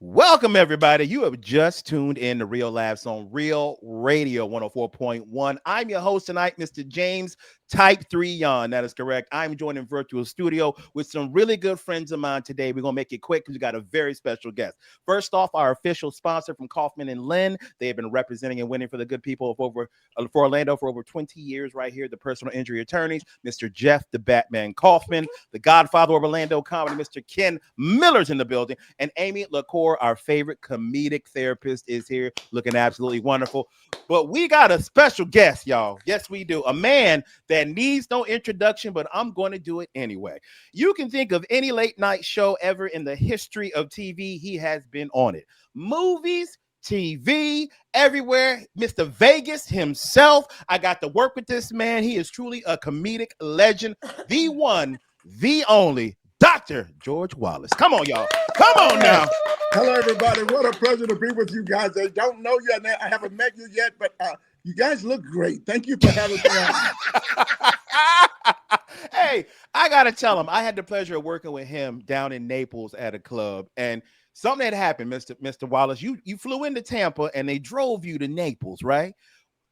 Welcome, everybody. You have just tuned in to Real Laughs on Real Radio 104.1. I'm your host tonight, Mr. James Type 3 Yon. That is correct. I'm joined in virtual studio with some really good friends of mine today. We're going to make it quick because we got a very special guest. First off, our official sponsor from Kaufman and Lynn. They have been representing and winning for the good people of for Orlando for over 20 years right here. The personal injury attorneys, Mr. Jeff the Batman Kaufman, the godfather of Orlando comedy, Mr. Ken Miller's in the building, and Amy LaCour, our favorite comedic therapist, is here looking absolutely wonderful. But we got a special guest, y'all. Yes, we do. A man that needs no introduction, but I'm going to do it anyway. You can think of any late night show ever in the history of TV. He has been on it. Movies, TV, everywhere. Mr. Vegas himself. I got to work with this man. He is truly a comedic legend. The one, the only, Dr. George Wallace. Come on, y'all. Come on now. Hello, everybody. What a pleasure to be with you guys. I don't know you. I haven't met you yet, but you guys look great. Thank you for having me on. Hey, I got to tell him, I had the pleasure of working with him down in Naples at a club, and something had happened, Mr. Wallace. You flew into Tampa, and they drove you to Naples, right?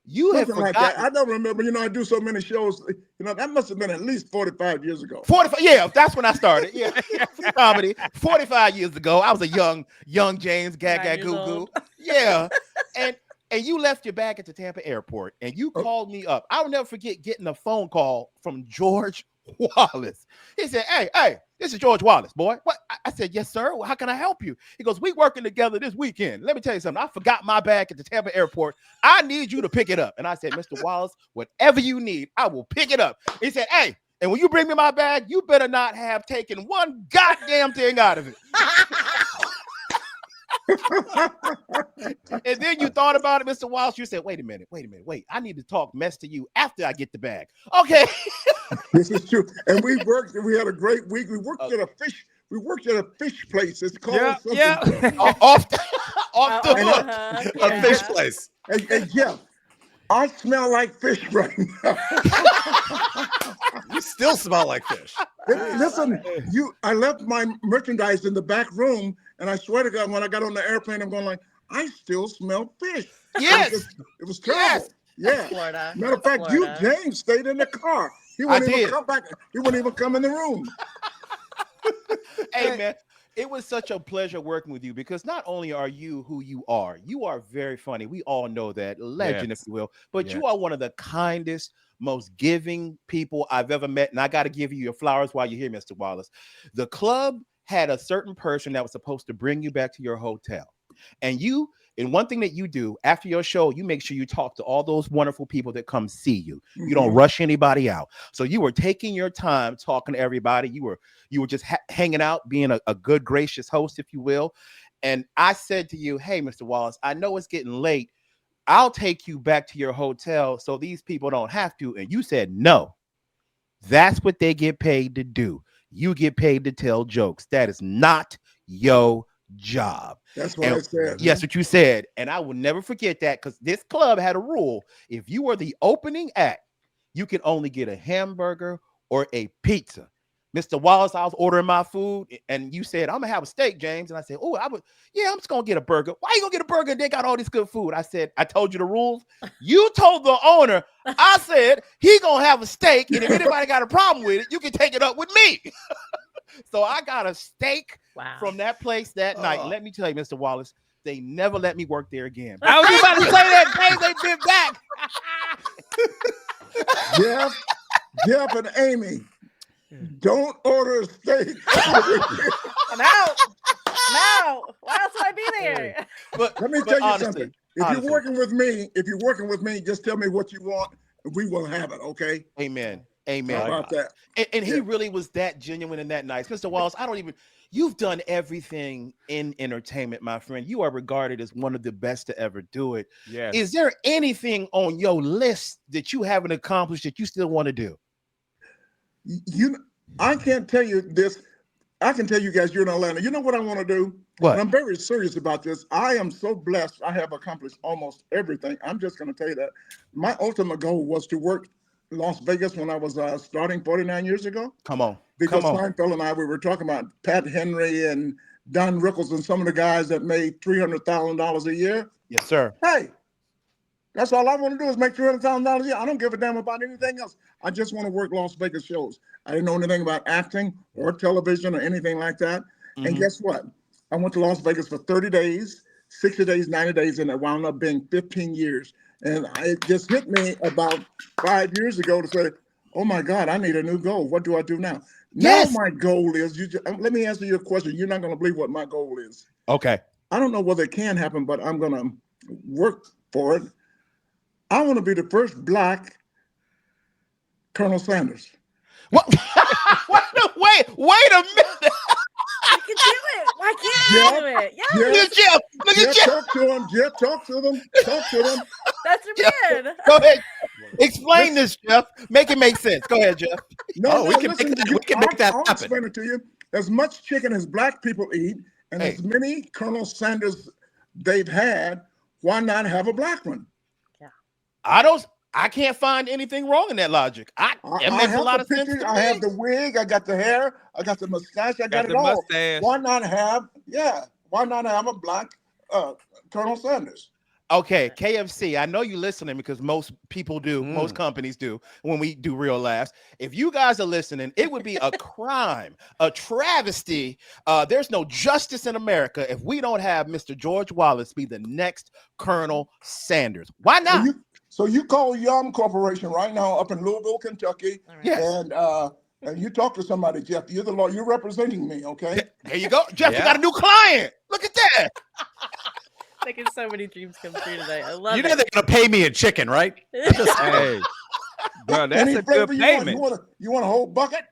You have Something forgotten. like that. I don't remember. I do so many shows. That must have been at least 45 years ago. 45, yeah, that's when I started. Yeah, comedy. 45 years ago, I was a young James Gaga Goo Goo. Yeah, and you left your bag at the Tampa airport, and you called me up. I'll never forget getting a phone call from George Wallace. He said, "Hey, this is George Wallace, boy." What? I said, "Yes, sir. Well, how can I help you?" He goes, "We working together this weekend. Let me tell you something. I forgot my bag at the Tampa airport. I need you to pick it up." And I said, "Mr. Wallace, whatever you need, I will pick it up." He said, "Hey, and when you bring me my bag, you better not have taken one goddamn thing out of it." And then you thought about it, Mr. Wallace. You said, wait a minute. I need to talk mess to you after I get the bag. Okay. This is true. And we had a great week. We worked at a fish place. It's called off the hook. A fish place. Hey, Jeff, I smell like fish right now. You still smell like fish. Listen, I left my merchandise in the back room, and I swear to God, when I got on the airplane, I'm going like, I still smell fish. Yes. It was terrible. Yes. Yeah. Florida. Matter of fact, James, stayed in the car. He wouldn't even come back. He wouldn't even come in the room. Hey, man. It was such a pleasure working with you because not only are you who you are very funny. We all know that, legend, if you will, but you are one of the kindest, most giving people I've ever met. And I got to give you your flowers while you're here, Mr. Wallace. The club had a certain person that was supposed to bring you back to your hotel. And one thing that you do after your show, you make sure you talk to all those wonderful people that come see you. You don't rush anybody out. So you were taking your time talking to everybody. You were just hanging out, being a good, gracious host, if you will. And I said to you, "Hey, Mr. Wallace, I know it's getting late. I'll take you back to your hotel so these people don't have to." And you said, "No, that's what they get paid to do. You get paid to tell jokes. That is not your job." That's what I said. Yes, what you said. And I will never forget that because this club had a rule. If you were the opening act, you can only get a hamburger or a pizza. Mr. Wallace, I was ordering my food, and you said, "I'm going to have a steak, James." And I said, "Oh, I'm just going to get a burger." "Why you going to get a burger? They got all this good food." I said, "I told you the rules." You told the owner, I said, he going to have a steak, and if anybody got a problem with it, you can take it up with me. So I got a steak from that place that night. And let me tell you, Mr. Wallace, they never let me work there again. I was about to say that, James. They've been back. Jeff and Amy, don't order a steak. No. Why else would I be there? But let me tell you something. If you're working with me, just tell me what you want, and we will have it. Okay. Amen. How about that? And he really was that genuine and that nice. Mr. Wallace, you've done everything in entertainment, my friend. You are regarded as one of the best to ever do it. Yes. Is there anything on your list that you haven't accomplished that you still want to do? I can't tell you this. I can tell you guys, you're in Atlanta. You know what I want to do? What? And I'm very serious about this. I am so blessed. I have accomplished almost everything. I'm just going to tell you that. My ultimate goal was to work Las Vegas when I was starting 49 years ago. Come on. Because Seinfeld and we were talking about Pat Henry and Don Rickles and some of the guys that made $300,000 a year. Yes, sir. Hey, that's all I want to do is make $300,000 a year. I don't give a damn about anything else. I just want to work Las Vegas shows. I didn't know anything about acting or television or anything like that. And guess what? I went to Las Vegas for 30 days, 60 days, 90 days, and it wound up being 15 years. And it just hit me about 5 years ago to say, oh my God, I need a new goal. What do I do now? Yes. Now my goal is, let me answer your question. You're not going to believe what my goal is. Okay. I don't know whether it can happen, but I'm going to work for it. I want to be the first Black Colonel Sanders. What? wait a minute. You can do it. Why can't you do it? Yeah, Look at Jeff. Look at Jeff. Talk to him. Jeff, talk to them. Talk to them. that's your man. Go ahead. Explain this, Jeff. Make it make sense. Go ahead, Jeff. No, we can make that I'll happen. explain it to you. As much chicken as Black people eat, and Hey. as many Colonel Sanders they've had, why not have a Black one? I can't find anything wrong in that logic. It makes a lot of sense to me. I have the wig, I got the hair, I got the mustache, I got it the all. mustache. Why not have a Black Colonel Sanders? Okay, KFC. I know you listening because most people do, most companies do when we do Real Laughs. If you guys are listening, it would be a crime, a travesty. There's no justice in America if we don't have Mr. George Wallace be the next Colonel Sanders. Why not? So you call Yum Corporation right now up in Louisville, Kentucky, Yes. and you talk to somebody, Jeff. You're the lawyer. You're representing me, okay? There you go, Jeff. Yeah. You got a new client. Look at that. Making so many dreams come true today. I love You know it. they're gonna pay me in chicken, right? Hey, bro, that's Any a flavor good you want? payment. You want a whole bucket?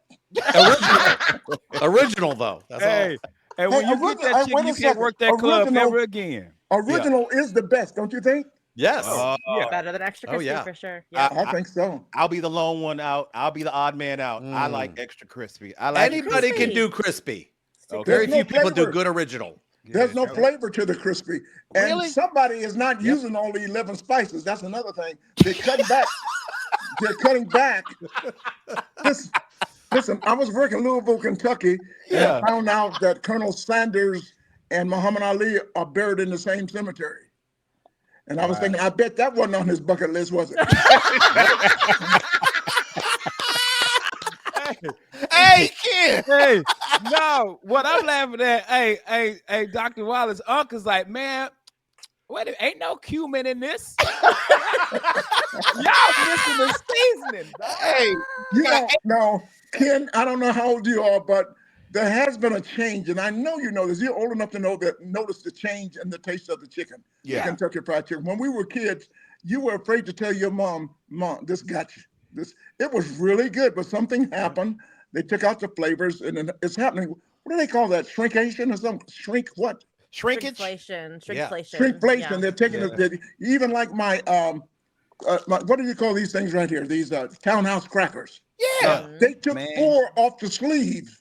Original though. That's Hey, and when Hey, you get that wait chicken, a you second. can't work that club Original- ever again. Original is the best, don't you think? Yes. Yeah. Better than extra Oh, crispy yeah. for sure. Yeah. I think so. I'll be the lone one out. I'll be the odd man out. I like extra crispy. I like Anybody crispy. can do crispy. Okay. Very There's few no people do flavor. good original. There's no flavor to the crispy. And Really? somebody is not using all the 11 spices. That's another thing. They're cutting back. They're cutting back. Listen, I was working in Louisville, Kentucky, and I found out that Colonel Sanders and Muhammad Ali are buried in the same cemetery. And I was thinking, I bet that wasn't on his bucket list, was it? Hey, kid. Hey, no, what I'm laughing at, hey, Dr. Wallace, uncle's like, man, wait, ain't no cumin in this. Y'all missing the seasoning. Hey, No, Ken, I don't know how old you are, but there has been a change, and I know you know this. You're old enough to notice the change in the taste of the chicken. Yeah. The Kentucky Fried Chicken. When we were kids, you were afraid to tell your mom, this got you. It was really good, but something happened. They took out the flavors, and it's happening. What do they call that? Shrinkation or something? Shrinkage? Shrinkflation. Shrinkflation. Yeah. They're taking it. Even like my what do you call these things right here? These townhouse crackers. yeah. They took Man. 4 off the sleeve.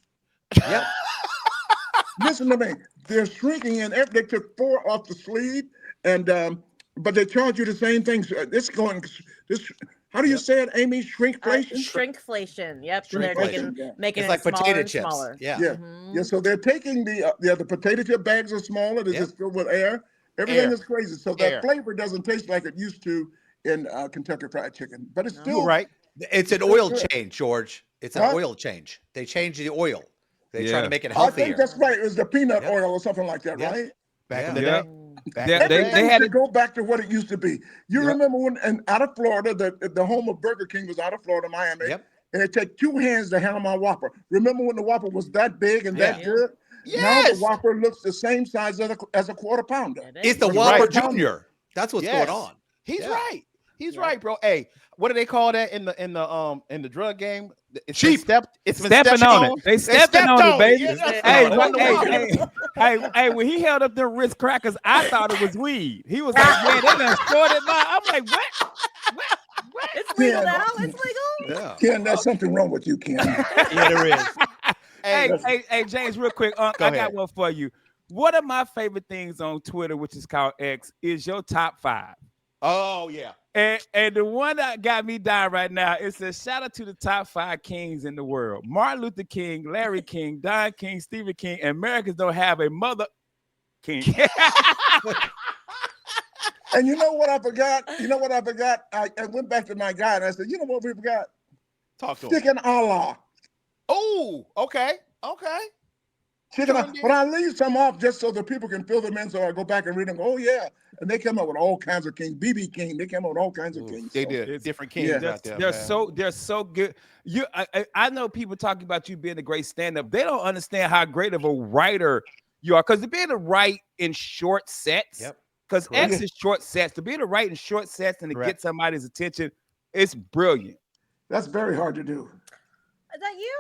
Yep. Listen to me. They're shrinking, and they took 4 off the sleeve, and but they charge you the same things. How do you say it, Amy? Shrinkflation. Shrinkflation. Yep. So they're Shrinkflation, making It's it like smaller potato and chips. smaller. Yeah. Yeah, Mhm. yeah. So they're taking the potato chip bags are smaller. They're just filled with air. Everything Air. is crazy. So Air. that flavor doesn't taste like it used to in Kentucky Fried Chicken, but it's still You're right. It's an oil change, George. It's an Huh? oil change. They change the oil. They try Yeah. to make it I healthier. think that's right. It was the peanut Yep. oil or something like that, Yep. right? Back in the Yeah. day. Back They- in the day. Everything had should it- go back to what it used to be. You Yep. remember when, and out of Florida, the home of Burger King was out of Florida, Miami. Yep. And it took 2 hands to handle my Whopper. Remember when the Whopper was that big and that Yeah. good? Now Yes. the Whopper looks the same size as a quarter pounder. It It's is. the You're Whopper right. Junior. That's what's Yes. going on. He's Yeah. right. He's Yeah. right, bro. Hey, what do they call that in the drug game? It's Cheap. It's been Stepping stepped on it. They stepping on it, baby. Yeah, that's Hey, right. but, On the Whopper. hey, when he held up them Ritz crackers, I thought it was weed. He was like, man, they done snorted my. I'm like, what? It's legal Yeah. now. It's legal. Yeah. Ken, there's something wrong with you, Ken. Yeah, there is. Hey, James, real quick, Go I got ahead. one for you. One of my favorite things on Twitter, which is called X, is your top 5. Oh yeah. And the one that got me dying right now, it says, shout out to the top 5 kings in the world. Martin Luther King, Larry King, Don King, Stephen King, and Americans don't have a mother king. And you know what I forgot? You know what I forgot? I went back to my guy and I said, you know what we forgot? Talk to him. Chicken Allah. Oh, okay. Chicken Allah. Sure But I leave some off just so that people can fill them in. So I go back and read them. Oh, yeah. And they come up with all kinds of kings. BB King. They came up with all kinds of kings. They So, did. It's- Different kings yeah. out there. They're man. so good. I know people talking about you being a great stand-up. They don't understand how great of a writer you are, because to be able to write in short sets. Yep. Because Correct. X is short sets. To be able to write in short sets and to Correct. get somebody's attention, it's brilliant. that's very hard to do. Is that you?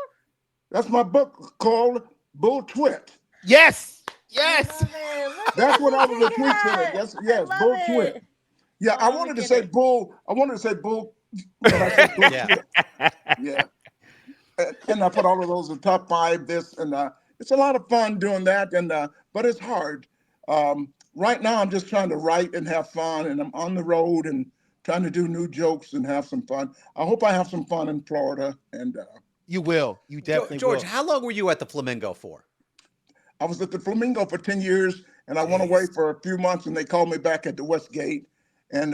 That's my book called Bull Twit. Yes. I love it. Look That's at what all of the that. tweets in it. Yes, yes, I Bull love Twit. it. Yeah, I Oh, wanted to look say at it. bull. I wanted to say bull, but I said bull. Yeah. Twit. Yeah. And I put all of those in top 5. This and it's a lot of fun doing that. And but it's hard. Right now, I'm just trying to write and have fun, and I'm on the road and trying to do new jokes and have some fun. I hope I have some fun in Florida. And You will. You definitely George, will. how long were you at the Flamingo for? I was at the Flamingo for 10 years, and I went away Jeez. for a few months, and they called me back at the Westgate. And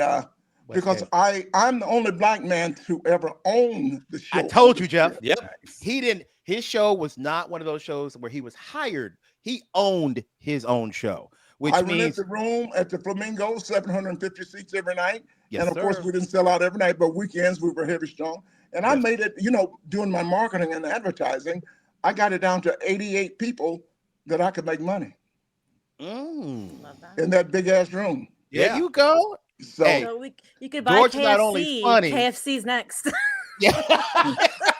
because Westgate. I'm the only black man to ever own the show. I told you, Jeff. Yep. He didn't. His show was not one of those shows where he was hired. He owned his own show, which I rented means the room at the Flamingo, 750 seats every night. yes, And of course, sir. we didn't sell out every night, but weekends we were heavy strong. And I Yes. made it, doing my marketing and advertising, I got it down to 88 people that I could make money Love that. in that big ass room. There Yeah. you go. So Hey. So you could buy George is KFC. not only funny- KFC's next. Yeah.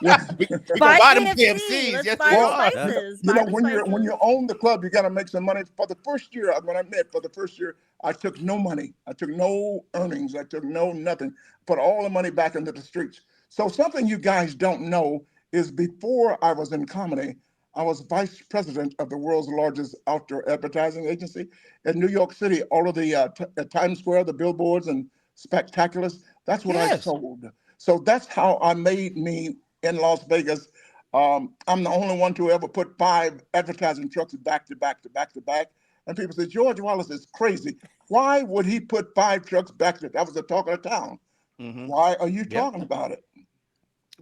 yeah. We gonna Buy buy them KFC. KFCs. Let's Yes, buy we the are. spices. You Buy know, the when you spices. own the club, you got to make some money. For the first year, when I met, for the first year, I took no money. I took no earnings. I took no nothing. Put all the money back into the streets. So something you guys don't know is before I was in comedy, I was vice president of the world's largest outdoor advertising agency in New York City. All of the Times Square, the billboards and spectaculars. That's what I Yes. sold. So that's how I made me in Las Vegas. I'm the only one to ever put 5 advertising trucks back to back to back to back. And people say, George Wallace is crazy. Why would he put 5 trucks back to? That was the talk of the town. Mhm. Why are you talking about it?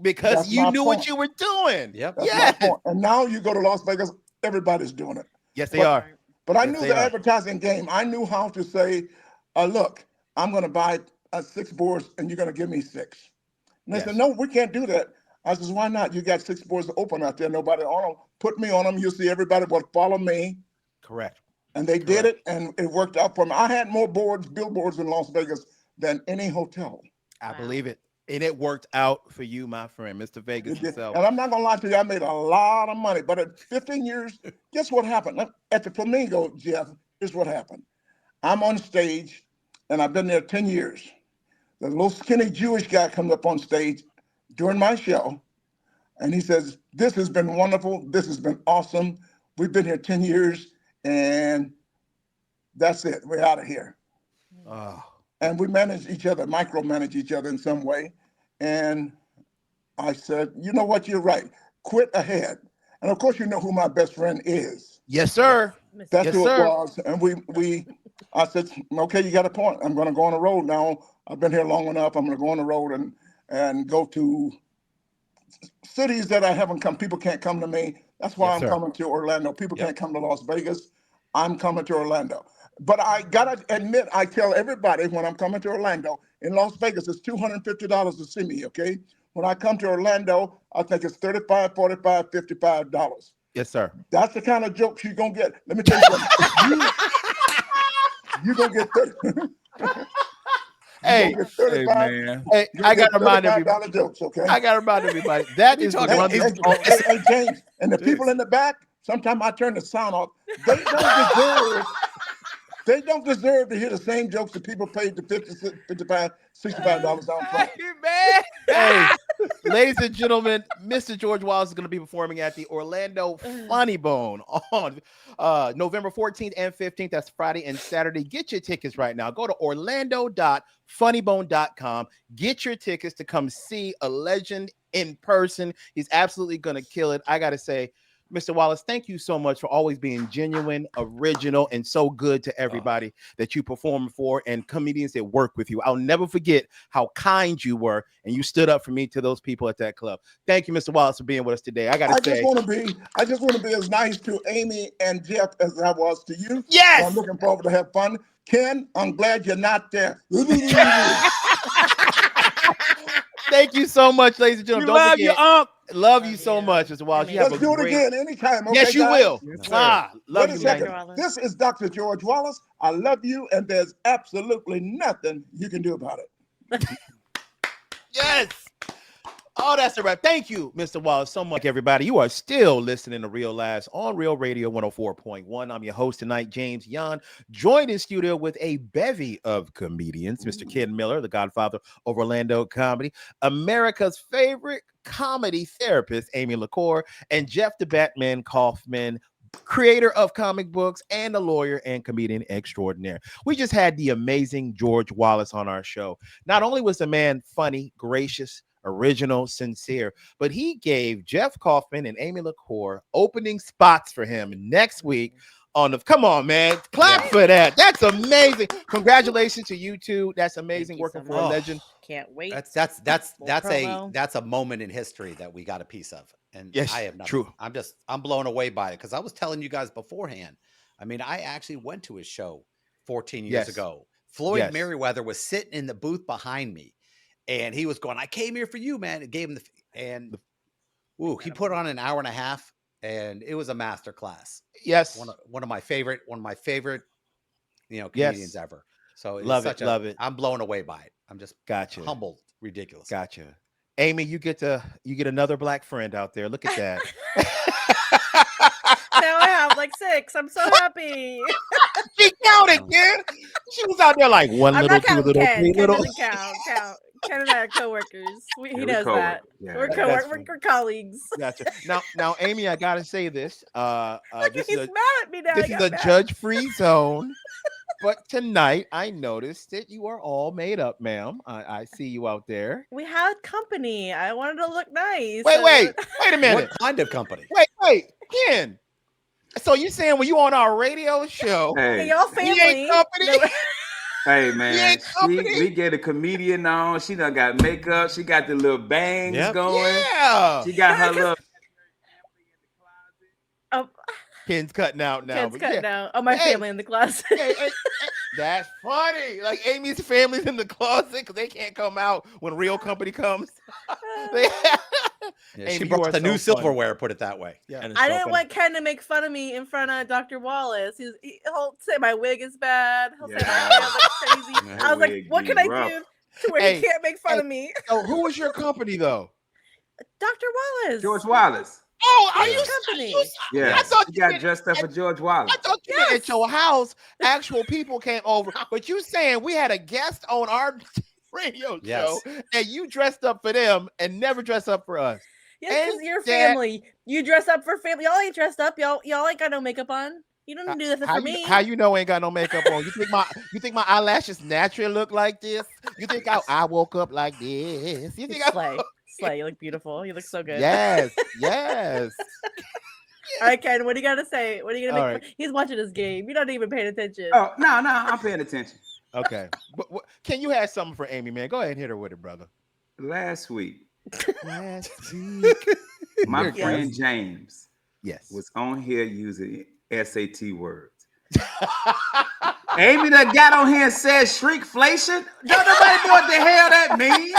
Because That's you my knew point. what you were doing. Yep. That's Yes. my point. And now you go to Las Vegas, everybody's doing it. Yes, they But- are. But I Yes, knew they the are. advertising game. I knew how to say, look, I'm going to buy 6 boards and you're going to give me 6. And they Yes. said, no, we can't do that. I says, why not? You got 6 boards open out there. Nobody on them. Put me on them. You'll see everybody will follow me. Correct. And they did it, and it worked out for me. I had more billboards in Las Vegas than any hotel. I Wow. believe it. And it worked out for you, my friend, Mr. Vegas It did. himself. And I'm not going to lie to you, I made a lot of money. But at 15 years, guess what happened? At the Flamingo, Jeff, here's what happened. I'm on stage, and I've been there 10 years. The little skinny Jewish guy comes up on stage during my show, and he says, this has been wonderful. This has been awesome. We've been here 10 years, and that's it. We're out of here. Oh, And we manage each other, micromanage each other in some way. And I said, you know what, you're right. Quit ahead. And of course, you know who my best friend is. yes, sir. That's Yes, who sir. it was. And I said, okay, you got a point. I'm going to go on the road now. I've been here long enough. I'm going to go on the road and go to cities that I haven't come. People can't come to me. That's why Yes, I'm sir. coming to Orlando. People Yep. can't come to Las Vegas. I'm coming to Orlando. But I gotta admit, I tell everybody when I'm coming to Orlando, in Las Vegas, it's $250 to see me, okay? When I come to Orlando, I think it's $35, $45, $55. Yes, sir. That's the kind of jokes you're gonna get. Let me tell you something. You're gonna get 30. Hey, you're gonna get Hey, 35. man. hey, You're I gonna got to get remind everybody. $35 jokes, okay? I got to remind everybody that is the talking one. Hey, James, and the people in the back, sometimes I turn the sound off. They don't deserve to hear the same jokes that people paid the $55, $65 down front. Hey, man. Hey, Ladies and gentlemen, Mr. George Wallace is going to be performing at the Orlando Funny Bone on November 14th and 15th. That's Friday and Saturday. Get your tickets right now. Go to orlando.funnybone.com. Get your tickets to come see a legend in person. He's absolutely going to kill it. I got to say, Mr. Wallace, thank you so much for always being genuine, original, and so good to everybody that you perform for and comedians that work with you. I'll never forget how kind you were and you stood up for me to those people at that club. Thank you, Mr. Wallace, for being with us today. I got to say, I just want to be as nice to Amy and Jeff as I was to you. yes. So I'm looking forward to have fun. Ken, I'm glad you're not there. Thank you so much, ladies and gentlemen. We love you, Unc. Love you so much, Mr. Wallace. You have Let's a do it great... again anytime. Okay, yes, you guys? will. Yes, Love Wait a you, second. man. This is Dr. George Wallace. I love you, and there's absolutely nothing you can do about it. Yes. Oh, that's a wrap. Thank you, Mr. Wallace, so much, everybody. You are still listening to Real Laughs on Real Radio 104.1. I'm your host tonight, James Yan, joined in studio with a bevy of comedians, Mr. Ken Miller, the godfather of Orlando comedy, America's favorite comedy therapist, Amy LaCour, and Jeff the Batman Kaufman, creator of comic books and a lawyer and comedian extraordinaire. We just had the amazing George Wallace on our show. Not only was the man funny, gracious, original, sincere, but he gave Jeff Kaufman and Amy LaCour opening spots for him next week on the... Come on, man. Clap for that. That's amazing. Congratulations to you two. That's amazing working for a legend. Can't wait. That's promo. a moment in history that we got a piece of. And yes, I have nothing. True. I'm blown away by it because I was telling you guys beforehand. I mean, I actually went to his show 14 years ago. Floyd Merriweather was sitting in the booth behind me. And he was going, I came here for you, man. It gave him he put on an hour and a half, and it was a master class. Yes. One of my favorite, comedians ever. So love it. I'm blown away by it. I'm just humbled, ridiculous. Gotcha. Amy, you get another black friend out there. Look at that. Now I have like 6. I'm so happy. She counted, kid. She was out there like one I'm little, not two counting little, Ken. three Ken little. doesn't count. Ken and I are coworkers. He knows co-work. that. Yeah, We're that's coworkers. We're colleagues. Gotcha. Now, Amy, I gotta say this. This He's is mad at me now. this is a judge-free zone. But tonight, I noticed that you are all made up, ma'am. I see you out there. We had company. I wanted to look nice. Wait a minute. What kind of company? Wait, Ken. So you saying when you on our radio show, Hey, y'all you family. ain't company? hey, You man, ain't company? we get a comedian on. She done got makeup. She got the little bangs going. Yeah. She got her little. Oh, Ken's cutting out now. Ken's but cutting yeah. out. Oh, my Hey. family in the closet. Hey, that's funny. Like Amy's family's in the closet because they can't come out when real company comes. She Amy, you brought are the new so funny. silverware, put it that way. Yeah. I didn't want Ken to make fun of me in front of Dr. Wallace. He'll say my wig is bad. He'll say my hair looks crazy. That I was like, wig what be can I rough. do to where Hey, he can't make fun of me? So who was your company though? Dr. Wallace. George Wallace. Oh, are His you company. Yeah, I thought she you got did- dressed up for George Wallace. I thought you did at your house. Actual people came over, but you saying we had a guest on our radio show and you dressed up for them and never dressed up for us. Yeah, because And you're that- family. You dress up for family. Y'all ain't dressed up. Y'all ain't got no makeup on. You don't do that for me. How you know ain't got no makeup on? You think my eyelashes naturally look like this? You think I woke up like this? You think Slay, you look beautiful. You look so good. Yes. All right, Ken, what do you got to say? What are you going to make? All He's watching his game. You're not even paying attention. Oh, no, I'm paying attention. Okay. But can you have something for Amy, man? Go ahead and hit her with it, brother. Last week, Last week. my Yes. friend James Yes. was on here using SAT words. Amy done got on here and said shrinkflation. Don't nobody know what the hell that means.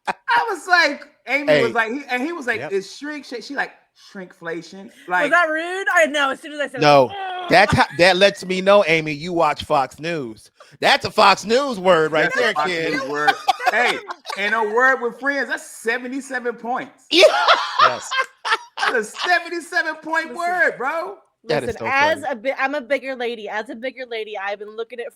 I was like, Amy was like, he was like, it's shrink. She like shrinkflation. Like, was that rude? I know. As soon as I said No, it, that lets me know, Amy, you watch Fox News. That's a Fox News word right there, Fox kid. News word. Hey, and a word with friends, that's 77 points. Yeah. Yes. That's a 77-point word, bro. Listen, so I'm a bigger lady. As a bigger lady, I've been looking at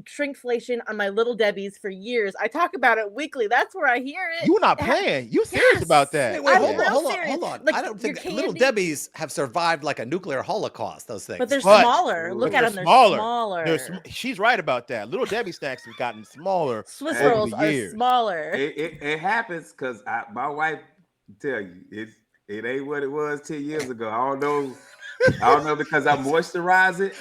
shrinkflation on my little Debbie's for years. I talk about it weekly. That's where I hear it. You're not playing. You serious about that? Wait, I'm hold serious. on. Like, I don't think your little candy- Debbie's have survived like a nuclear holocaust. Those things, But they're smaller. Look at them. They're smaller. She's right about that. Little Debbie snacks have gotten smaller. Swiss over rolls the are years. smaller. It happens because my wife tell you it ain't what it was 10 years ago. I don't know because I moisturize it.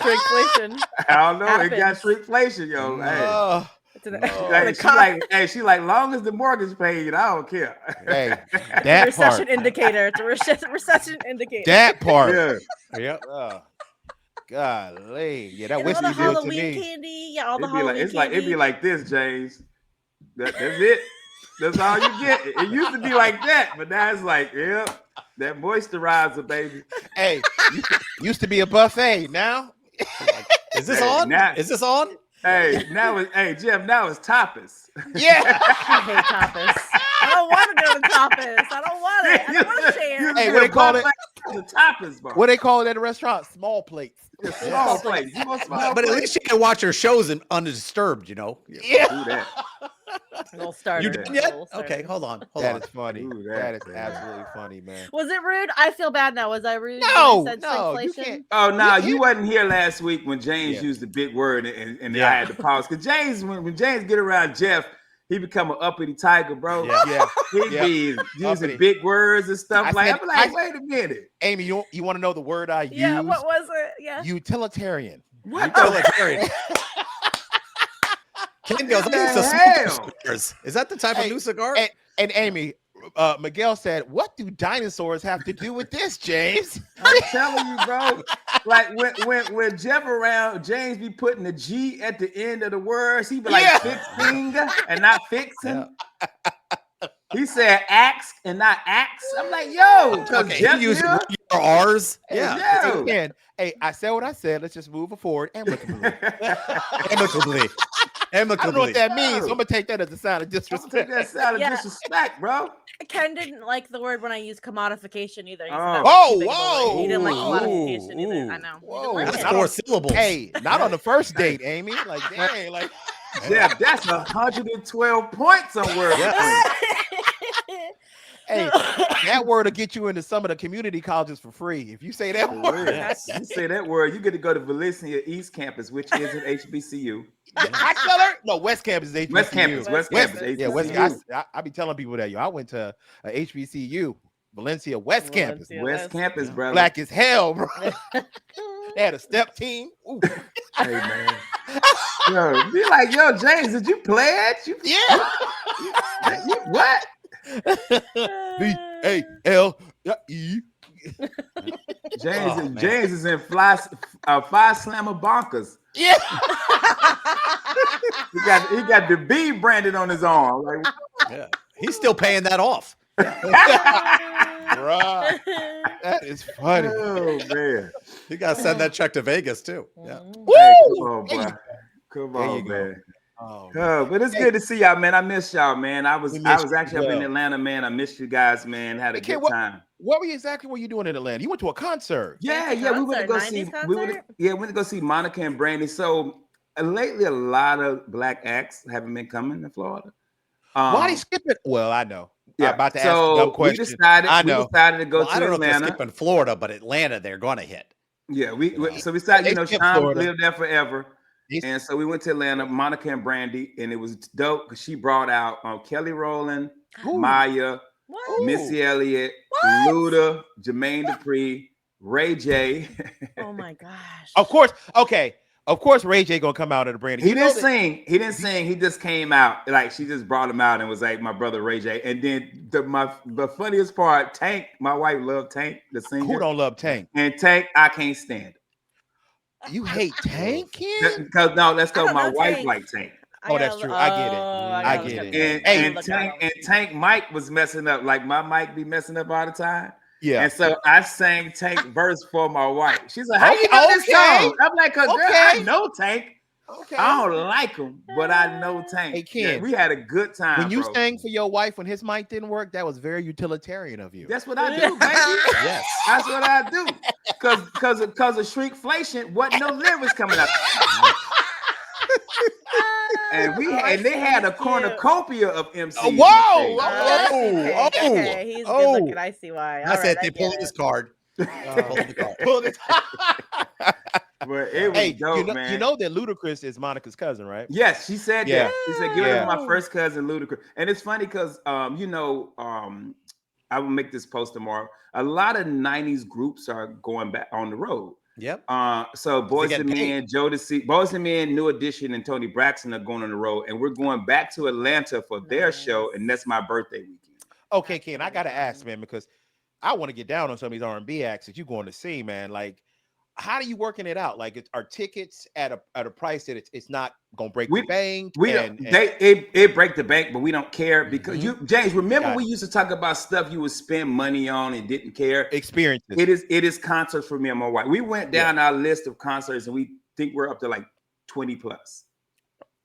Shrinkflation. I don't know. Happens. It got shrinkflation, yo. She like, long as the mortgage paid, I don't care. Hey, that recession part. indicator. It's a recession indicator. That part. Yeah. Golly. Yeah, that And whiskey all the did to Halloween me. candy. Yeah, all the Halloween candy. It'd be like this, James. That's it. That's all you get. It used to be like that, but now it's like, yeah, that moisturizer, baby. Hey, used to be a buffet. Now, is this on? Is this on? Hey, Jeff, now it's tapas. Yeah. I hate tapas. I don't want to go to tapas. I don't want it. I don't want to share. Hey, what they call it? The tapas bar. What they call it at a restaurant? Small plates. Small plates. You want small But at least you can watch your shows undisturbed, you know. Yeah. Do that. Little starter. You done yet? Okay, hold on. That is funny. Ooh, that is absolutely funny, man. Was it rude? I feel bad now. Was I rude? No, when I said no, you shrinkflation? can't. Oh no, you wasn't here last week when James Yeah. used the big word and I had to pause. Because James, when James get around Jeff, he become an uppity tiger, bro. Yeah. He be using big words and stuff. I'm like, wait a minute. Amy, you want to know the word I use? Yeah, what was it? Yeah. Utilitarian. What Utilitarian. Ken goes, I need some smoke cigars. Is that the type of new cigar? And Amy, Miguel said, "What do dinosaurs have to do with this, James?" I'm telling you, bro. Like when Jeff around, James be putting the G at the end of the words. He be like fixing and not fixing. Yeah. He said axe and not axe. I'm like, yo, okay, Jeff using R's. Yeah. Hey, I said what I said. Let's just move forward amicably. Amicably. I don't know what that means. So I'm gonna take that as a sign of disrespect. Take that sign of disrespect, bro. Ken didn't like the word when I used commodification either. He Whoa! He didn't like commodification either. I know. Whoa! That's 4 syllables. Hey, not on the first date, Amy. Like, dang, like. Jeff, that's 112 points on word. Hey, that word will get you into some of the community colleges for free. If you say that word, you say that word, you get to go to Valencia East Campus, which is an HBCU. No, West Campus is HBCU. West Campus. HBCU. Yeah, West Campus. I be telling people that I went to a HBCU, Valencia West Campus. West Campus, brother. Black as hell, bro. They had a step team. Ooh. Hey man, yo, be like, yo, James, did you play it? What? B-A-L-E. James is in five slammer bonkers. Yeah. he got the B branded on his arm. Like, yeah. He's still paying that off. Bruh. That is funny. Oh man. You gotta send that check to Vegas too. Yeah. Hey, come on, bro. Come on, man. Oh, but it's good to see y'all, man. I miss y'all, man. I was actually up in Atlanta, man. I missed you guys, man. Had a good time. What were you doing in Atlanta? You went to a concert. Yeah. We went to go see. Went to go see Monica and Brandy. So lately, a lot of black acts haven't been coming to Florida. Why they skip it? Well, I know. Yeah. I'm about to ask a dumb question. We decided to go to I don't know Atlanta. if they're skipping Florida, but Atlanta, they're gonna hit. Yeah, we decided, Sean lived there forever. And so we went to Atlanta, Monica and Brandy, and it was dope because she brought out Kelly Rowland, Maya, Missy Elliott, Luda, Jermaine Dupri, Ray J. Oh my gosh. Of course. Okay. Of course, Ray J gonna come out of the Brandy. He didn't sing. He didn't sing. He just came out. Like she just brought him out and was like, my brother Ray J. And then the funniest part, Tank. My wife loved Tank, the singer. Who don't love Tank? And Tank, I can't stand. You hate Tank, kid? Because let's go. My wife liked Tank. Oh, that's true. I get it. And Tank Mike was messing up. Like my mic be messing up all the time. Yeah. And so I sang Tank verse for my wife. She's like, how you know this song? I'm like, girl, I know Tank. Okay. I don't like him, but I know Tank. Hey, Ken, we had a good time. When you bro. sang for your wife when his mic didn't work, that was very utilitarian of you. That's what I do, baby. Yes. That's what I do. Because of shrinkflation, wasn't no lyrics coming out. And they had a cornucopia of MCs. Whoa! Okay, he's good looking. I see why. That's it. They pulled his card. Pulled it. But it was dope, man. You know that Ludacris is Monica's cousin, right? Yes, she said that. She said, "Give it to my first cousin, Ludacris." And it's funny because, I will make this post tomorrow. A lot of '90s groups are going back on the road. Yep. So Boys and Men, Boys and Men, New Edition, and Tony Braxton are going on the road, and we're going back to Atlanta for their show, and that's my birthday weekend. Okay, Ken, I gotta ask, man, because I want to get down on some of these R&B acts that you're going to see, man. Like, how are you working it out? Like, are tickets at a price that it's not gonna break the bank? It break the bank, but we don't care because James, remember we used to talk about stuff you would spend money on and didn't care. Experiences. It is concerts for me and my wife. We went down our list of concerts and we think we're up to like 20 plus.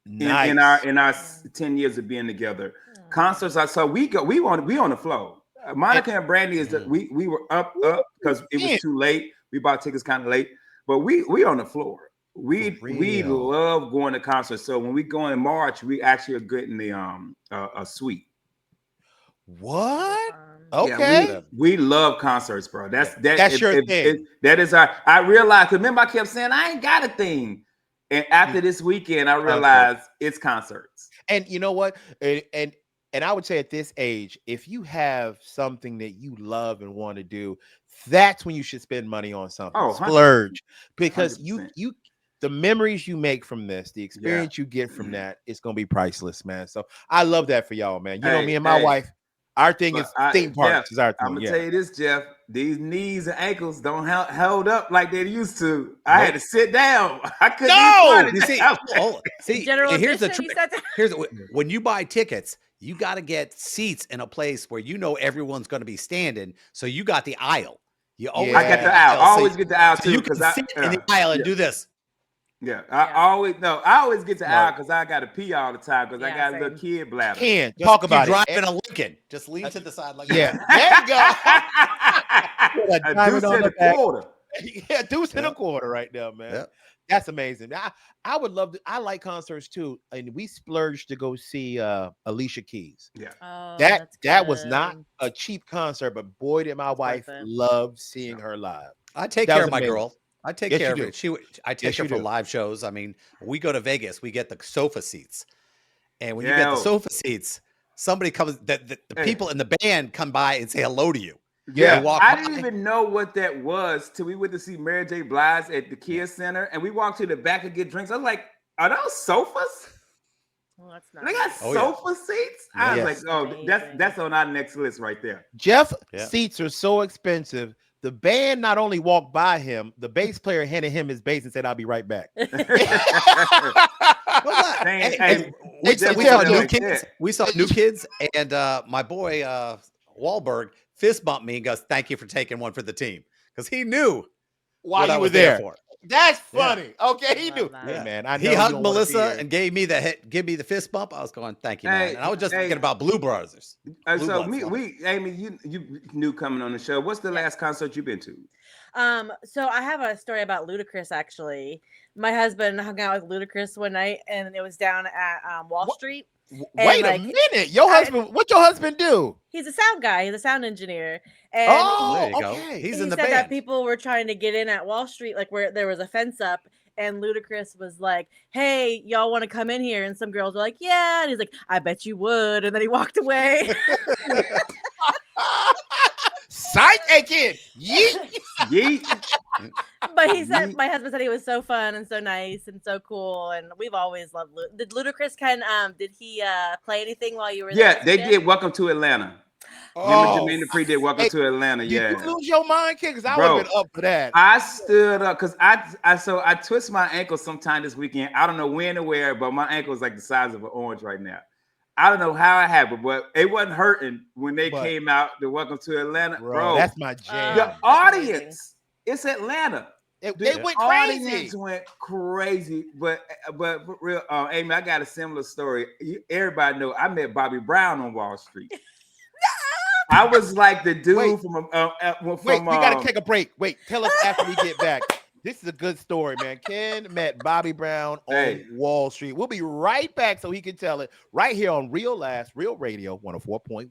Nice. in our 10 years of being together. Concerts are so we on the flow. Monica and Brandy is that we were up because it was too late. We bought tickets kind of late, but we on the floor. We love going to concerts. So when we go in March, we actually are getting the a suite. What? Okay. Yeah, we love concerts, bro. That's your thing. That is our. I realized. Remember, I kept saying I ain't got a thing, and after this weekend, I realized it's concerts. And you know what? And I would say at this age, if you have something that you love and want to do, that's when you should spend money on something. Splurge, because 100%. you the memories you make from this, the experience you get from that, it's gonna be priceless, man. So I love that for y'all, man. You know, me and my wife, our thing is theme parks. Is our thing. I'm gonna tell you this, Jeff. These knees and ankles don't held up like they used to. I had to sit down. I couldn't. See, here's the trick. When you buy tickets, you got to get seats in a place where you know everyone's going to be standing. So you got the aisle. I got the aisle. I always get the aisle too. You can sit in the aisle and do this. Yeah, I always get the aisle because I got to pee all the time because I got a little kid bladder. Talk about it. Driving a Lincoln, just lean to the side like that. There you go. A deuce and a quarter. Yeah, deuce and a quarter right now, man. Yep. That's amazing. I would love to. I like concerts too, and we splurged to go see Alicia Keys. Yeah, that was not a cheap concert, but boy, did my wife love seeing her live. I take care of my girl. I take care of it. I take her for do. live shows. I mean, we go to Vegas, we get the sofa seats, and when you get the sofa seats, somebody comes. The people in the band come by and say hello to you. Yeah, I didn't even know what that was till we went to see Mary J. Blige at the Kia Center, and we walked to the back and get drinks. I was like, "Are those sofas? Well, that's not. They got sofa seats." I was like, "Oh, that's on our next list right there." Jeff, seats are so expensive. The band not only walked by him, the bass player handed him his bass and said, "I'll be right back." We saw New Kids, and my boy Wahlberg fist bumped me and goes, "Thank you for taking one for the team," because he knew why you were there for. That's funny. Okay, he knew. Hey, man, he hugged Melissa and gave me the fist bump. I was going, "Thank you, man." And I was just thinking about Blue Brothers. Amy, you knew coming on the show. What's the last concert you've been to? So I have a story about Ludacris. Actually, my husband hung out with Ludacris one night, and it was down at Wall Street. Wait a minute, your husband. What your husband do? He's a sound guy. He's a sound engineer. And there you go. He's in the band. That people were trying to get in at Wall Street, like where there was a fence up, and Ludacris was like, "Hey, y'all want to come in here?" And some girls were like, "Yeah," and he's like, "I bet you would," and then he walked away. Psych, hey kid, yeet. But he said, my husband said he was so fun and so nice and so cool, and we've always loved. Did Ludacris did he play anything while you were there? Yeah, they did. Welcome to Atlanta. Jermaine Dupri did Welcome to Atlanta. Yeah, did you lose your mind, kid? Because I would have been up for that. I stood up because I twist my ankle sometime this weekend. I don't know when or where, but my ankle is like the size of an orange right now. I don't know how it happened, but it wasn't hurting when they came out to Welcome to Atlanta. Bro, that's my jam. The audience, it's Atlanta. They went audience crazy. went crazy. But for real, Amy, I got a similar story. Everybody know I met Bobby Brown on Wall Street. I was like the dude from. We got to take a break. Wait, tell us after we get back. This is a good story, man. Ken met Bobby Brown on Wall Street. We'll be right back so he can tell it right here on Real Laughs, Real Radio 104.1.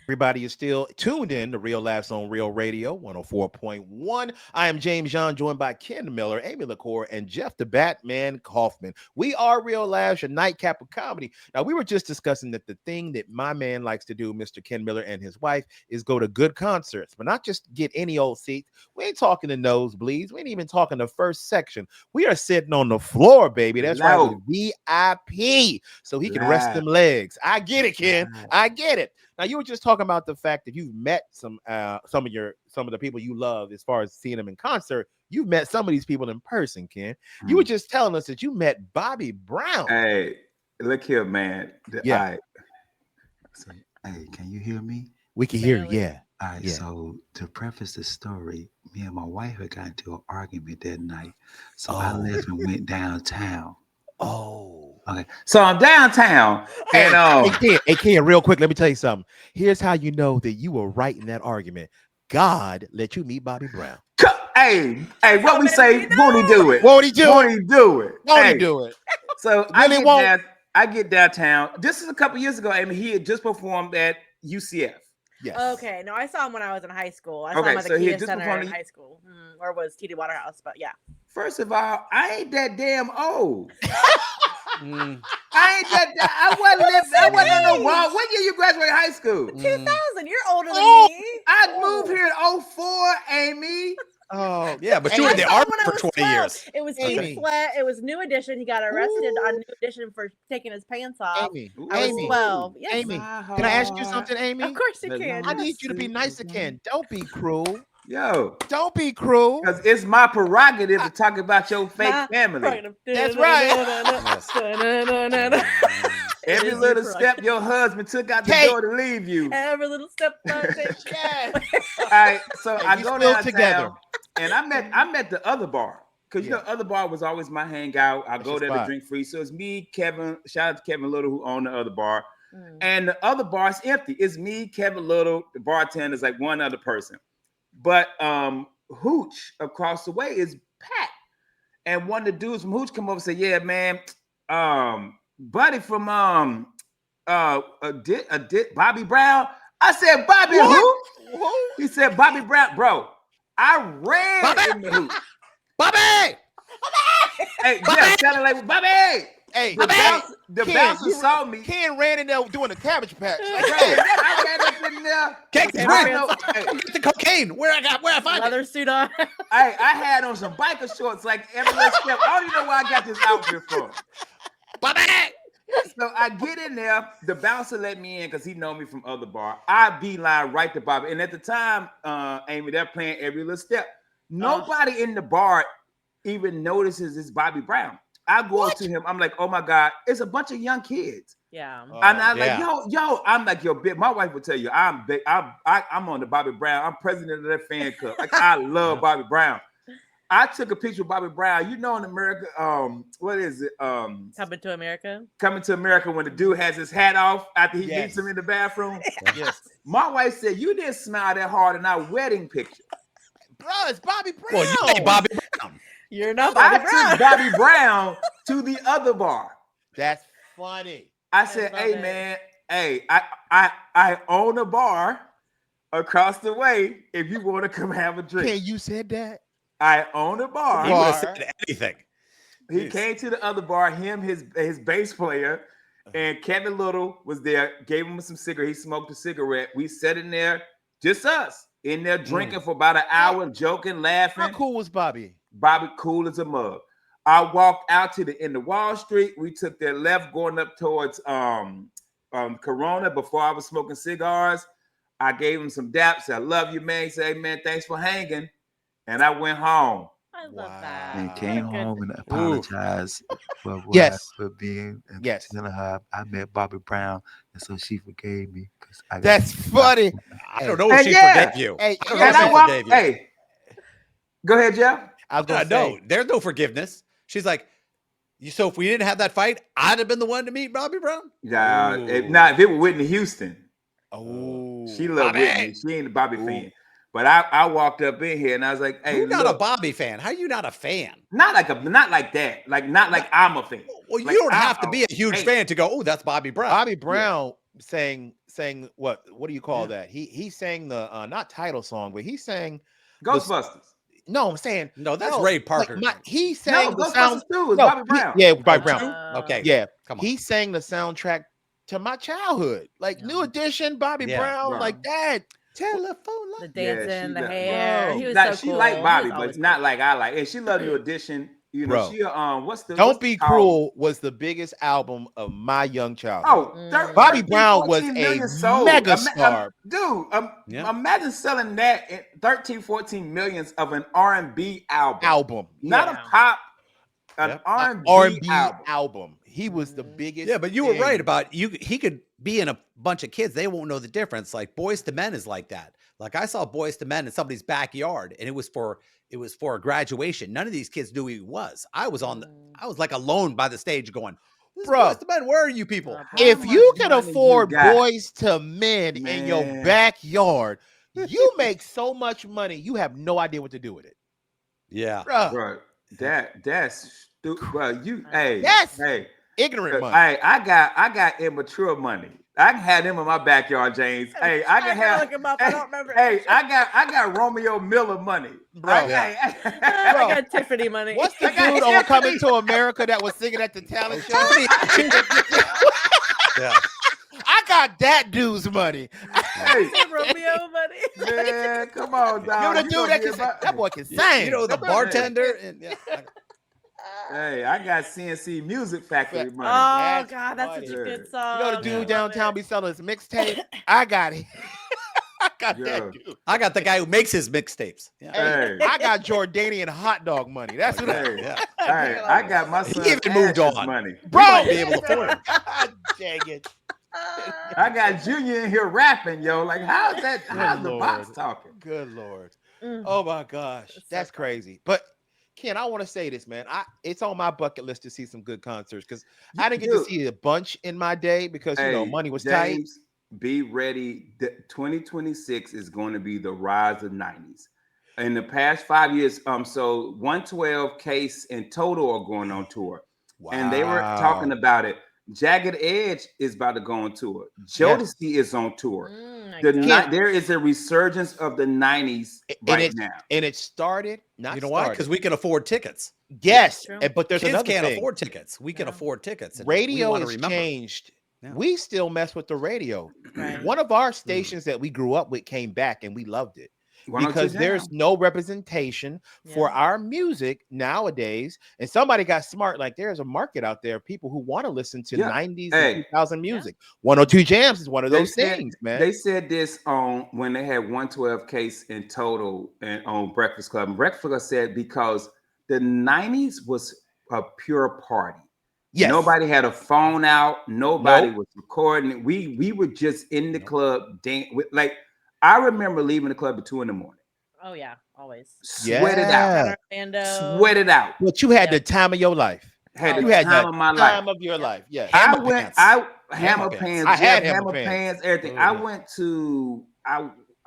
Everybody is still tuned in to Real Laughs on Real Radio 104.1. I am James Young, joined by Ken Miller, Amy LaCour, and Jeff the Batman Kaufman. We are Real Laughs, your nightcap of comedy. Now, we were just discussing that the thing that my man likes to do, Mr. Ken Miller and his wife, is go to good concerts, but not just get any old seats. We ain't talking the nosebleeds. We ain't even talking the first section. We are sitting on the floor, baby. That's right, with VIP, so he can rest them legs. I get it, Ken. I get it. Now, you were just talking about the fact that you've met some of the people you love as far as seeing them in concert. You've met some of these people in person, Ken. You were just telling us that you met Bobby Brown. Hey, look here, man. Hey, can you hear me? We can hear you, yeah. All right, so to preface the story, me and my wife had got into an argument that night. So I left and went downtown. Okay. So I'm downtown and Hey Ken, real quick, let me tell you something. Here's how you know that you were right in that argument. God let you meet Bobby Brown. Hey, what we say, won't he do it? Won't he do it? Won't he do it? So I get downtown. This is a couple years ago. I mean, he had just performed at UCF. Yes. Okay. No, I saw him when I was in high school. I saw him at the Kia Center in high school. Or was TD Waterhouse, but yeah. First of all, I ain't that damn old. I wasn't on no wrong. When did you graduate high school? 2000. You're older than me. I moved here in 04, Amy. Oh, yeah, but you were in the Army for 20 years. It was Keith Sweat. It was New Edition. He got arrested on New Edition for taking his pants off. I was 12. Yes. Amy, can I ask you something, Amy? Of course you can. I need you to be nice again. Don't be cruel. Yo, don't be cruel. Because it's my prerogative to talk about your fake family. That's right. Every little step your husband took out the door to leave you. Every little step. All right, so I go down together, and I met the other bar because you know other bar was always my hangout. I go there to drink free. So it's me, Kevin. Shout out to Kevin Little who owned the other bar, and the other bar is empty. It's me, Kevin Little, the bartender is like one other person. But Hooch across the way is packed. And one of the dudes from Hooch come over and say, yeah, man, buddy from Bobby Brown. I said, Bobby who? He said, Bobby Brown. Bro, I ran in the Hooch. Bobby! Hey, Jeff, sounded like Bobby! Hey, the bouncer saw me. Ken ran in there doing a Cabbage Patch. I ran up in there. Get the cocaine. Where I find leather it? suit on. I had on some biker shorts like every little step. I don't even know where I got this outfit from. Bobby! So I get in there. The bouncer let me in because he know me from other bar. I beeline right to Bobby. And at the time, Amy, they're playing every little step. Nobody in the bar even notices it's Bobby Brown. I go up to him. I'm like, oh my God, it's a bunch of young kids. Yeah. And I'm like, yo, I'm like, yo, my wife will tell you, I'm big. I'm on the Bobby Brown. I'm president of that fan club. Like, I love Bobby Brown. I took a picture of Bobby Brown. You know, in America, what is it? Coming to America. Coming to America when the dude has his hat off after he meets him in the bathroom. Yes. My wife said, you didn't smile that hard in our wedding picture. Bro, it's Bobby Brown. Well, you ain't Bobby Brown. You're not Bobby Brown. I took Bobby Brown to the other bar. That's funny. I said, hey, man, hey, I own a bar across the way if you want to come have a drink. Ken, you said that? I own a bar. He would have said anything. He came to the other bar, his bass player, and Kevin Little was there, gave him some cigarette. He smoked a cigarette. We sat in there, just us, in there drinking for about an hour, joking, laughing. How cool was Bobby? Bobby cool as a mug. I walked out to the end of Wall Street. We took that left going up towards Corona before I was smoking cigars. I gave him some daps. I love you, man. He said, hey, man, thanks for hanging. And I went home. I love that. And came home and apologized for being telling her I met Bobby Brown, and so she forgave me. That's funny. I don't know if she forgave you. Hey, go ahead, Jeff. I was gonna say, there's no forgiveness. She's like, so if we didn't have that fight, I'd have been the one to meet Bobby Brown. Yeah, if it were Whitney Houston. She loved Bobby. Whitney. She ain't a Bobby fan. But I walked up in here and I was like, "Hey, you're not a Bobby fan. How are you not a fan? Not like that. Not like I'm a fan. Well, you don't have to be a huge fan to go. Oh, that's Bobby Brown. Bobby Brown sang what do you call that? He sang the not title song, but he sang Ghostbusters. No, I'm saying that's Ray Parker. He sang the Ghostbusters sound. too. Bobby Brown. Bobby Brown. Okay, yeah, come on. He sang the soundtrack to my childhood, like New Edition, Bobby Brown, like that. Telephone line. The dancing, the hair. He was so she cool. liked Bobby, but it's not like I like. And she loved New Edition. You know, she Don't Be Cruel was the biggest album of my young childhood. Bobby Brown was a mega star. Dude, imagine selling that in 14 millions of an R&B album. Not a pop, an R&B album. He was the biggest. Yeah, but you were right about he could be in a bunch of kids. They won't know the difference. Like Boyz II Men is like that. Like I saw Boyz II Men in somebody's backyard, and it was for a graduation. None of these kids knew who he was. I was like alone by the stage going, Boyz II Men, where are you people? If you can afford Boyz II Men in your backyard, you make so much money, you have no idea what to do with it. Yeah. Bro, that's stupid. Bro, hey. Ignorant money. I got immature money. I can have them in my backyard, James. Hey, I can have. I don't remember. Hey, I got Romeo Miller money, bro. I got Tiffany money. What's the dude on Coming to America that was singing at the talent show? Yeah. I got that dude's money. Hey, Romeo money. Man, come on, dog. You the dude that boy can sing. You know the bartender and Hey, I got CNC Music Factory money. Oh God, that's such a good song. You know the dude downtown be selling his mixtape. I got it. I got that dude. I got the guy who makes his mixtapes. Yeah. Hey, I got Jordanian hot dog money. That's what I got my son. He even moved on. Money, bro. Might be able to afford it. God dang it. I got Junior in here rapping, yo. Like, how's the box talking? Good Lord. Oh my gosh, that's crazy. But Ken, I want to say this, man. It's on my bucket list to see some good concerts because I didn't get to see a bunch in my day because money was tight. Be ready. 2026 is going to be the rise of 90s. In the past 5 years, so 112, Case, and Total are going on tour. Wow. And they were talking about it. Jagged Edge is about to go on tour. Jodeci is on tour. There is a resurgence of the 90s now. And it started, you know why? Because we can afford tickets. Yes, but there's kids another can't thing. afford tickets. We can afford tickets. Radio has changed. Yeah. We still mess with the radio. One of our stations that we grew up with came back and we loved it. Because there's no representation for our music nowadays. And somebody got smart. Like there's a market out there of people who want to listen to 90s and 2000 music. 102 Jams is one of those things, man. They said this on when they had 112 Case in Total and on Breakfast Club. And Breakfast Club said because the 90s was a pure party. Yes. Nobody had a phone out. Nobody was recording. We were just in the club like I remember leaving the club at 2 a.m. Oh yeah, always. Sweat it out. Sweat it out. But you had the time of your life. You had time of my life. Time of your life. Yeah. Hammer pants. I had hammer pants. Everything. I went to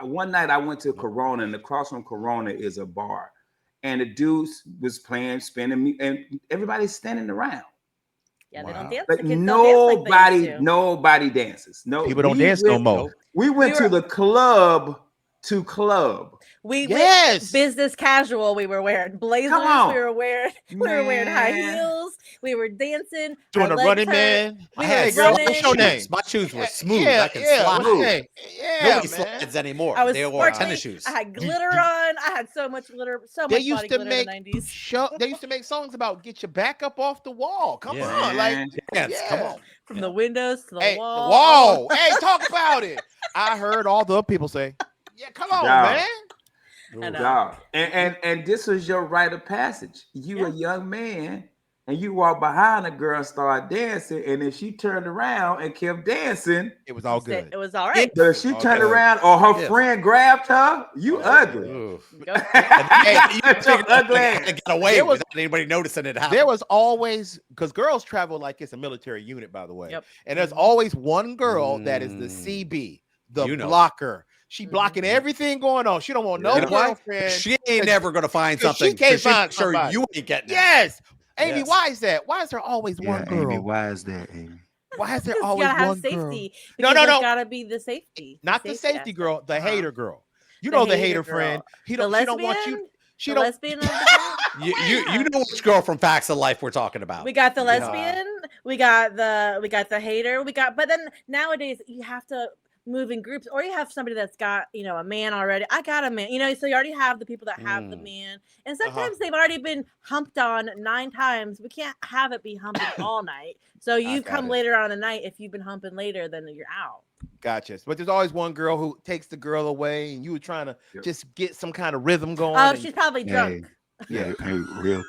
one night I went to Corona, and across from Corona is a bar, and the dudes was playing, spinning, and everybody's standing around. Yeah, they don't dance. Like nobody dances. No, people don't dance no more. We went to the club to club. We went business casual. We were wearing blazers. We were wearing high heels. We were dancing. Doing a running man. Hey, girl, what's your name? My shoes were smooth. I can slide. Nobody slides anymore. They wore tennis shoes. I had glitter on. I had so much glitter. They used to make they used to make songs about get your back up off the wall. Come on, come on. From the windows to the wall. The wall. Hey, talk about it. I heard all the people say, "Yeah, come on, man." And this was your rite of passage. You a young man, and you walk behind the girl and start dancing, and if she turned around and kept dancing, it was all good. It was all right. But if she turned around or her friend grabbed her, you ugly. You ugly ass. get away without anybody noticing it happen. There was always, because girls travel like it's a military unit, by the way. Yep. And there's always one girl that is the CB, the blocker. She blocking everything going on. She don't want no girlfriend. She ain't never gonna find something. She can't find sure somebody. you ain't getting it. Yes. Amy, why is that? Why is there always one girl? Amy, why is that, Amy? Why is there always one safety? girl? No. Gotta be the safety. Not the safety girl, the hater girl. You know the hater friend. She don't want you. She don't. Lesbian. You know which girl from Facts of Life we're talking about. We got the lesbian. We got the hater. But then nowadays you have to move in groups, or you have somebody that's got a man already. I got a man, so you already have the people that have the man, and sometimes they've already been humped on 9 times. We can't have it be humping all night. So you come later on in the night. If you've been humping later, then you're out. Gotcha. But there's always one girl who takes the girl away, and you were trying to just get some kind of rhythm going. Oh, she's probably drunk. Hey, real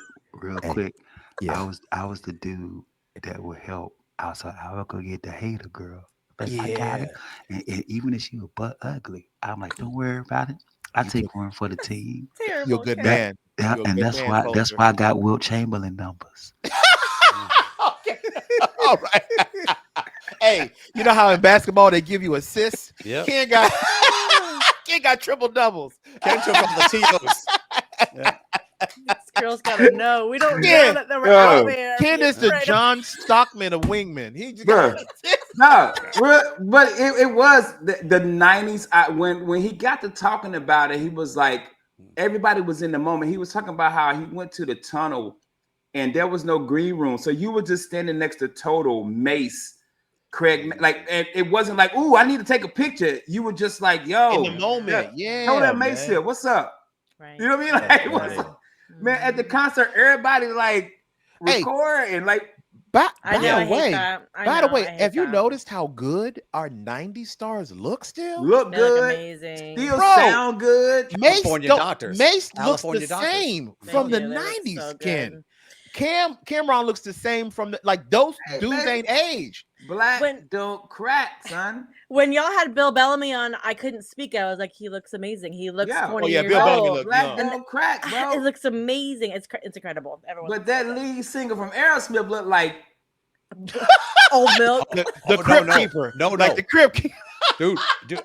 quick. Yeah, I was the dude that would help. I would go get the hater girl. But I got it. And even if she was butt ugly, I'm like, don't worry about it. I take one for the team. Terrible. You're a good man. And that's why I got Wilt Chamberlain numbers. Okay. All right. Hey, you know how in basketball they give you assists? Yeah. Ken got triple doubles. Ken took up the TOs. This girl's gotta know. We don't know that we're out there. Ken is the John Stockman of wingmen. He just but it was the 90s. When he got to talking about it, he was like, everybody was in the moment. He was talking about how he went to the tunnel and there was no green room, so you were just standing next to Total, Mace, Craig, and it wasn't like, ooh, I need to take a picture. You were just like, yo, in the moment, Total that Mace here. What's up? Right. You know what I mean? Like, man, at the concert, everybody like recording, like. By the way, have you noticed how good our 90s stars look still? Look good. Amazing. Still sound good. California doctors. Mace looks the same from the 90s, so Ken. Cameron looks the same from those dudes ain't aged. Black don't crack, son. When y'all had Bill Bellamy on, I couldn't speak. I was like, he looks amazing. He looks 20 years Bill Bellamy old. looks Black don't crack, bro. It looks amazing. It's incredible. But that lead singer from Aerosmith looked like Old Milk. The Crypt Keeper. No. Like the Crypt Keeper. Dude,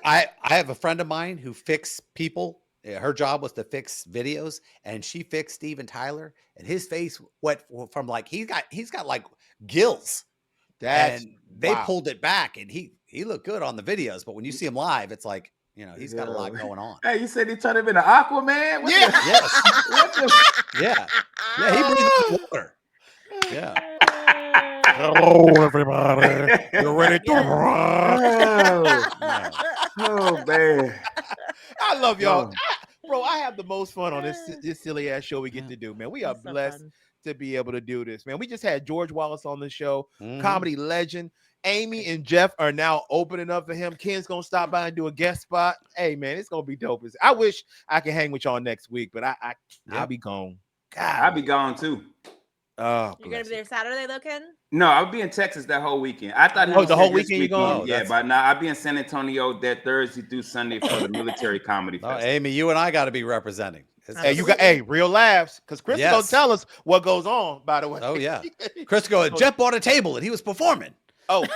I have a friend of mine who fixed people. Her job was to fix videos, and she fixed Steven Tyler, and his face went from like he's got like gills. And they pulled it back, and he looked good on the videos, but when you see him live, it's like, he's got a lot going on. Hey, you said he turned him into Aquaman? Yeah, he breathes water. Yeah. Hello, everybody. You're ready to rock. Oh man. I love y'all. Bro, I have the most fun on this silly ass show we get to do, man. We are blessed to be able to do this, man. We just had George Wallace on the show, comedy legend. Amy and Jeff are now opening up for him. Ken's gonna stop by and do a guest spot. Hey, man, it's gonna be dope. I wish I could hang with y'all next week, but I'll be gone. God, I'll be gone too. Oh, you're gonna be there Saturday though, Ken? No, I'll be in Texas that whole weekend. I thought he was the whole weekend you going? Yeah, but now I'll be in San Antonio that Thursday through Sunday for the military comedy festival. Amy, you and I got to be representing. Hey, real laughs, because Chris is gonna tell us what goes on. By the way, oh yeah, Chris Jeff bought a table and he was performing. Oh,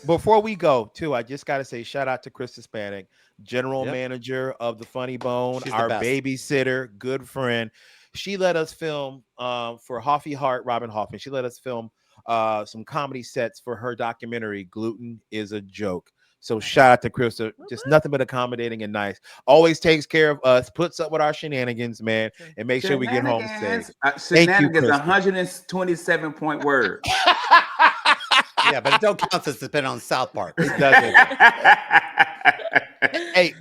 before we go, too, I just got to say shout out to Chris Hispanic, general manager of the Funny Bone, our babysitter, good friend. She let us film for Hoffy Hart, Robin Hoffman. She let us film some comedy sets for her documentary, Gluten is a Joke. So shout out to Chris. Just nothing but accommodating and nice. Always takes care of us, puts up with our shenanigans, man, and make sure we get home safe. Shenanigans, 127-point word. Yeah, but it don't count since it's been on South Park. It doesn't. Hey,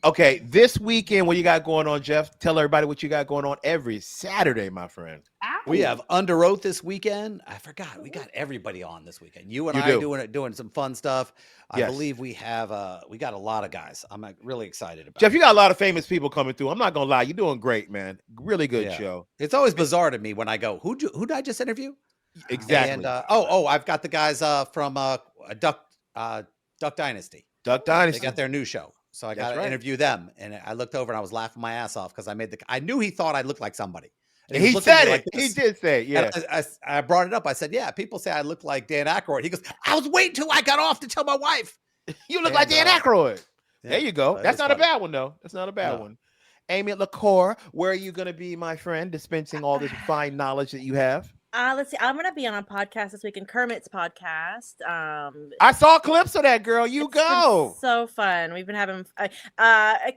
okay, this weekend, what you got going on, Jeff? Tell everybody what you got going on every Saturday, my friend. We have Under Oath this weekend. I forgot. We got everybody on this weekend. You and I doing some fun stuff. I believe we have we got a lot of guys. I'm really excited about Jeff, you got a lot of famous people coming through. I'm not gonna lie, you're doing great, man. Really good show. It's always bizarre to me when I go, who did I just interview? Exactly. And I've got the guys from Duck Dynasty. Duck Dynasty. They got their new show. So I got to interview them. And I looked over and I was laughing my ass off because I knew he thought I looked like somebody. And he said it. He did say it. Yeah. I brought it up. I said, yeah, people say I look like Dan Aykroyd. He goes, I was waiting till I got off to tell my wife. You look like Dan Aykroyd. There you go. That's not a bad one, though. That's not a bad one. Amy LaCour, where are you going to be, my friend, dispensing all this fine knowledge that you have? Let's see. I'm gonna be on a podcast this week, in Kermit's podcast. I saw clips of that, girl. You go. So fun. We've been having.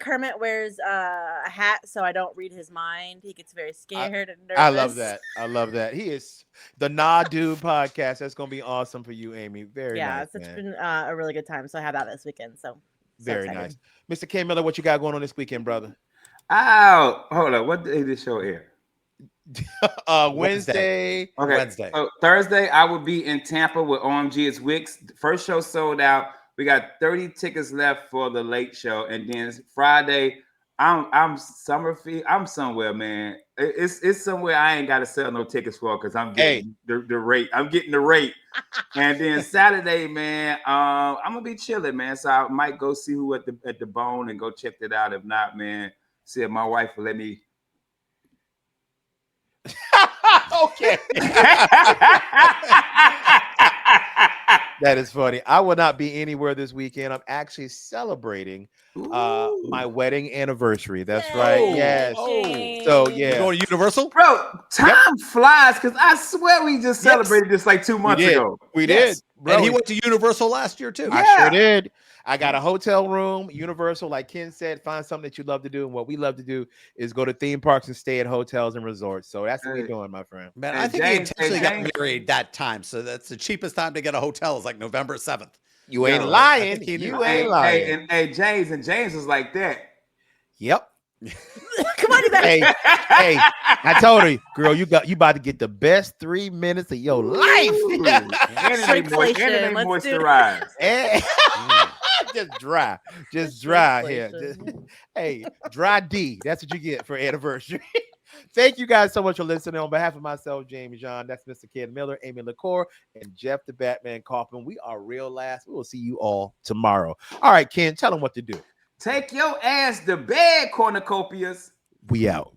Kermit wears a hat, so I don't read his mind. He gets very scared and nervous. I love that. I love that. He is the Nah Dude podcast. That's gonna be awesome for you, Amy. Very nice. It's been a really good time. So I have that this weekend. So very nice. Mr. K Miller, what you got going on this weekend, brother? Oh, hold on. What day did this show air? Wednesday. Okay. Wednesday. So Thursday, I will be in Tampa with OMG It's Wicks. First show sold out. We got 30 tickets left for the late show, and then Friday, I'm somewhere, man. It's somewhere I ain't got to sell no tickets for because I'm getting the rate. I'm getting the rate. And then Saturday, man, I'm gonna be chilling, man. So I might go see who at the Bone and go check it out. If not, man, see if my wife will let me. Okay. That is funny. I will not be anywhere this weekend. I'm actually celebrating my wedding anniversary. That's right. Yes. So yeah. You're going to Universal? Bro, time flies because I swear we just celebrated this like 2 months ago. We did. Bro. And he went to Universal last year too. I sure did. I got a hotel room, Universal, like Ken said, find something that you love to do. And what we love to do is go to theme parks and stay at hotels and resorts. So that's what we're doing, my friend. Man, I think he intentionally got married that time. So that's the cheapest time to get a hotel is like November 7th. You ain't lying. You ain't lying. And James was like that. Yep. Come on, hey, I told her, girl, you about to get the best 3 minutes of your life. Moisturize. Just dry here. Hey, dry D. That's what you get for anniversary. Thank you guys so much for listening. On behalf of myself, James John, that's Mr. Ken Miller, Amy LaCour, and Jeff the Batman Kaufman. We are real last. We will see you all tomorrow. All right, Ken, tell them what to do. Take your ass to bed, cornucopias. We out.